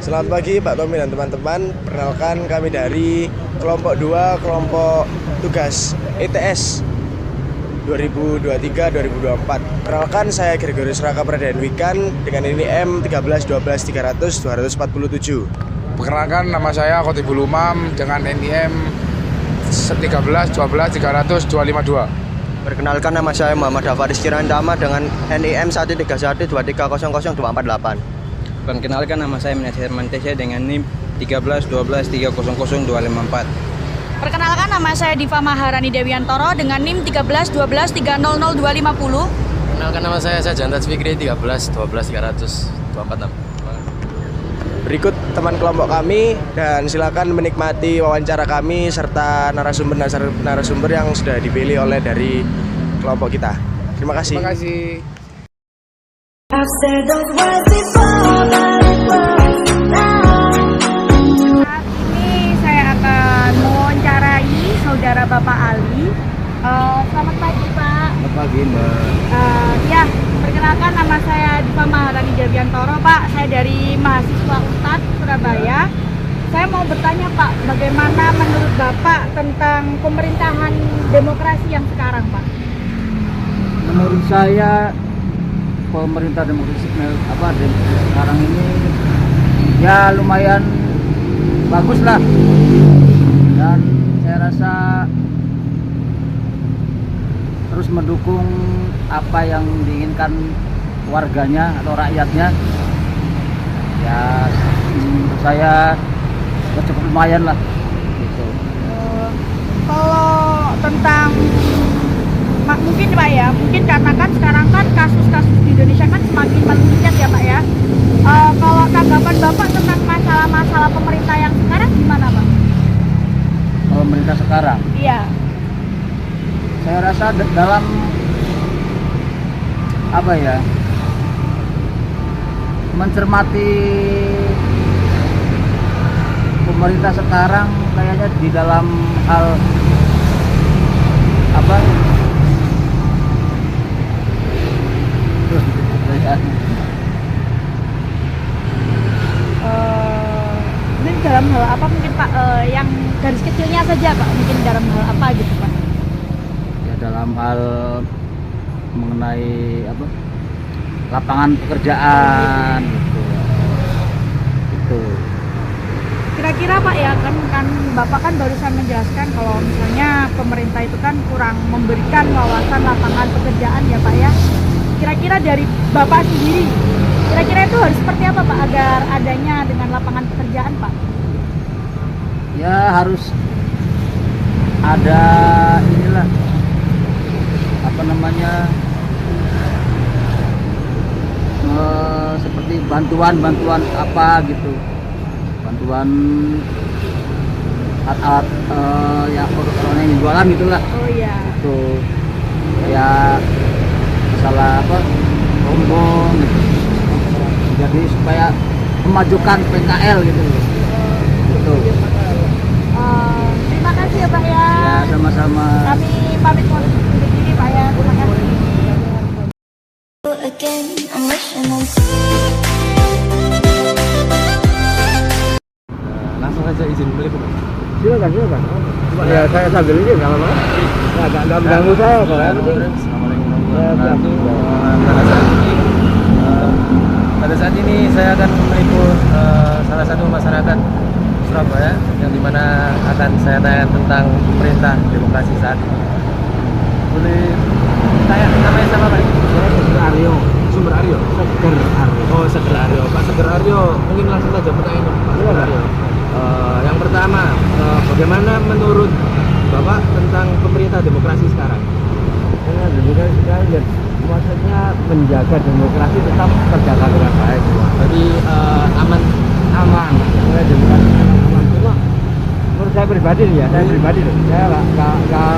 Selamat pagi Pak Tommy dan teman-teman. Perkenalkan kami dari kelompok 2, kelompok tugas ETS 2023-2024. Perkenalkan saya Gregorius Raka Pradhan Wikan dengan ini M13-12-300-247. Perkenalkan, nama saya Khotibul Umam dengan NIM 13-12-300-252. Perkenalkan, nama saya Muhammad Hafaris Kirandama dengan NIM 13123000248. Perkenalkan, nama saya Minasir Mantesya dengan NIM 13-12-300-254. Perkenalkan, nama saya Diva Maharani Dewiantoro dengan NIM 13-12-300-250. Perkenalkan, nama saya Jantas Fikri 13-12-300-246. Berikut teman kelompok kami dan silakan menikmati wawancara kami serta narasumber yang sudah dipilih oleh dari kelompok kita. Terima kasih. Terima kasih. Saat ini saya akan mewawancarai saudara Bapak Ali. Selamat pagi Pak. Selamat pagi Mbak. Ya, perkenalkan, nama saya Diva Maharani Dewiantoro Pak. Saya dari mahasiswa UNTAD Surabaya. Saya mau bertanya Pak, bagaimana menurut Bapak tentang pemerintahan demokrasi yang sekarang Pak? Menurut saya pemerintah demokrasi sekarang ini ya lumayan bagus lah, dan saya rasa terus mendukung apa yang diinginkan warganya atau rakyatnya. Ya menurut saya cukup lumayan lah gitu. Kalau tentang mungkin Pak ya, mungkin karena kan sekarang kan kasus-kasus di Indonesia kan semakin meningkat ya Pak ya. Kalau tanggapan Bapak tentang masalah-masalah pemerintah yang sekarang gimana Pak? Pemerintah sekarang, Iya. saya rasa dalam mencermati pemerintah sekarang, kayaknya di dalam hal Ini dalam hal apa mungkin Pak? Yang garis kecilnya saja Pak, mungkin dalam hal apa gitu Pak? ya dalam hal mengenai lapangan pekerjaan gitu. Kira-kira Pak ya, kan Bapak kan barusan menjelaskan kalau misalnya pemerintah itu kan kurang memberikan wawasan lapangan pekerjaan ya Pak ya. Kira-kira dari Bapak sendiri, kira-kira itu harus seperti apa Pak agar adanya dengan lapangan pekerjaan Pak? Ya harus ada inilah seperti bantuan apa gitu, bantuan alat ya orang yang jualan gitulah. Oh iya. Itu kayak masalah rombong gitu. Jadi supaya memajukan PKL gitu. Gitu. Terima kasih ya Pak ya. Ya sama-sama. Kami pamit undur diri Pak ya. Terima kasih. Langsung aja izin beli Pak. Silakan. Ya saya sambil ini nggak apa-apa. Nggak mengganggu saya kok. Assalamualaikum warahmatullahi wabarakatuh. Pada saat ini saya akan meliput salah satu masyarakat Surabaya yang dimana akan saya tanya tentang pemerintah demokrasi saat ini. Boleh tanya namanya siapa Pak? Sumber Aryo. Oh, Seger Aryo. Pak Seger Aryo, mungkin langsung saja pertanyaan Pak Seger Aryo. Yang pertama, bagaimana menurut Bapak tentang pemerintah demokrasi sekarang? Demokrasi sekarang maksudnya menjaga demokrasi tetap terjaga dengan baik. Jadi aman. Demokrasi aman. Cuma menurut saya pribadi nih ya, saya nggak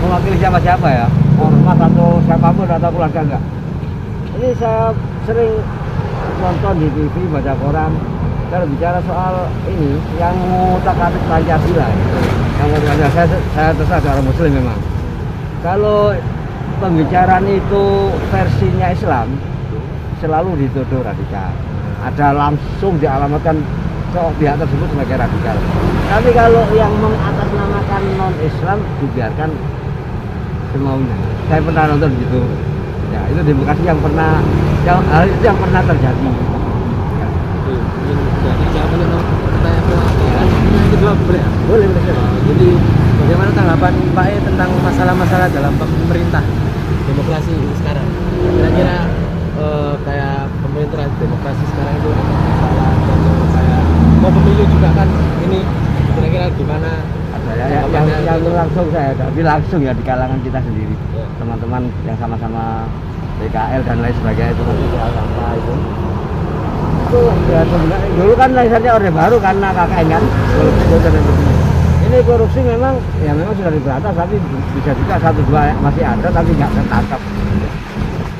mewakili siapa ya, ormas atau siapapun atau keluarga enggak. Ini saya sering nonton di TV, baca koran, kalau bicara soal ini yang mengutak-atik Pancasila, saya terserah seorang Muslim memang. Kalau pembicaraan itu versinya Islam, selalu dituduh radikal. Ada langsung dialamatkan pihak tersebut sebagai radikal. Tapi kalau yang mengatasnamakan non-Islam dibiarkan semaunya. Saya pernah nonton gitu. Ya, itu demokrasi yang pernah hal itu yang pernah terjadi. Ya. Jadi saya boleh bertanya pertanyaan yang kedua boleh ya? Boleh, boleh. Jadi bagaimana tanggapan Pak E tentang masalah-masalah dalam pemerintah demokrasi ini sekarang? Kira-kira kayak pemerintah demokrasi sekarang itu ada masalah atau kayak mau pemilu juga kan ini kira-kira gimana? Yang langsung saya tapi langsung ya di kalangan kita sendiri, Ya. teman-teman yang sama-sama PKL dan lain sebagainya itu nanti soal sampah itu ya sebenarnya dulu kan lisannya Orde Baru karena KKN kan korupsi dan begini. Ini korupsi memang sudah diberantas tapi bisa juga satu dua masih ada tapi nggak tertangkap.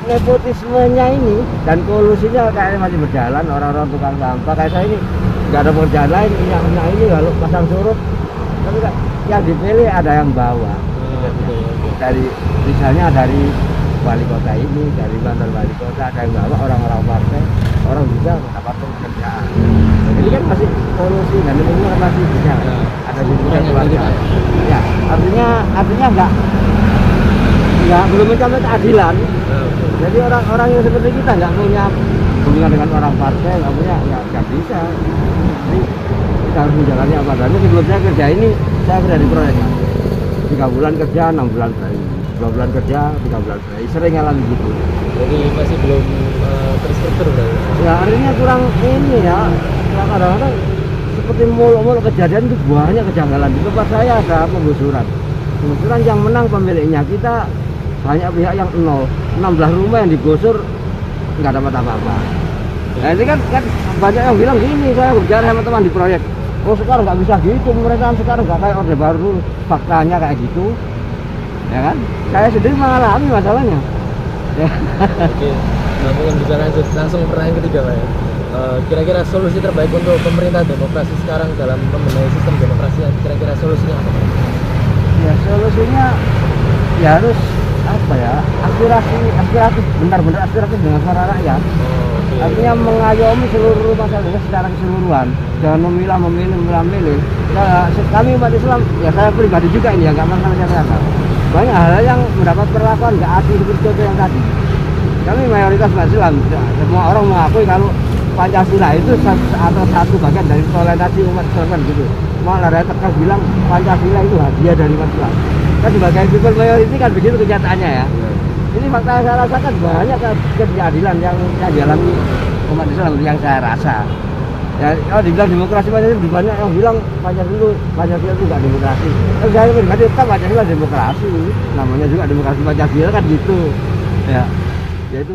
Nepotismenya ini dan kolusinya kayaknya masih berjalan, orang-orang tukang sampah kayak saya ini nggak ada pekerjaan lain, minyak ini kalau pasang surut tapi kan yang dipilih ada yang bawa dari misalnya dari wali kota ini, dari mantan wali kota ada yang bawa orang-orang partai, orang bisa mendapat pekerjaan. Ini kan masih kolusi dan ini kan masih bisa ada hubungan keluarga. Ya artinya nggak belum mencapai keadilan. Jadi orang-orang yang seperti kita nggak punya hubungan dengan orang partai, nggak bisa. Jadi kita harus menjalani apa adanya. Sebelum saya kerja ini saya kerja di proyek 3 bulan kerja 6 bulan berhenti, 2 bulan kerja 3 bulan berhenti, sering ngalamin gitu. Jadi masih belum terstruktur berarti? Ya artinya kurang ini ya, kadang-kadang seperti mul kejadian itu banyak kejanggalan. Di tempat saya ada penggusuran yang menang pemiliknya, kita banyak pihak yang 16 rumah yang digusur nggak dapat apa-apa. Nah ini kan banyak yang bilang gini, saya bicara sama teman di proyek, oh sekarang nggak bisa gitu, pemerintahan sekarang nggak kayak Orde Baru, faktanya kayak gitu, ya kan? Saya sendiri mengalami masalahnya. Ya. Oke, nah mungkin bisa lanjut langsung pertanyaan ketiga Pak ya. Kira-kira solusi terbaik untuk pemerintah demokrasi sekarang dalam membenahi sistem demokrasi, kira-kira solusinya apa? Ya solusinya ya harus apa ya, aspirasi benar-benar aspirasi dengan suara rakyat. Artinya mengayomi seluruh masyarakat secara keseluruhan, jangan memilih. Ya, kami umat Islam, ya saya pribadi juga ini ya nggak masalah siapa. Banyak hal yang mendapat perlakuan nggak adil seperti contoh yang tadi. Kami mayoritas umat Islam, semua orang mengakui kalau Pancasila itu satu bagian dari toleransi umat Islam gitu. Malah ada tegas bilang Pancasila itu hadiah dari umat Islam. Kan sebagai people mayority kan begitu kenyataannya ya. Ini fakta yang saya rasakan banyak ketidakadilan yang dialami umat Islam yang saya rasa. Ya, kalau dibilang demokrasi Pancasila, banyak yang bilang Pancasila itu nggak demokrasi. Tapi saya pribadi tetap Pancasila demokrasi. Namanya juga demokrasi Pancasila kan gitu. Ya itu.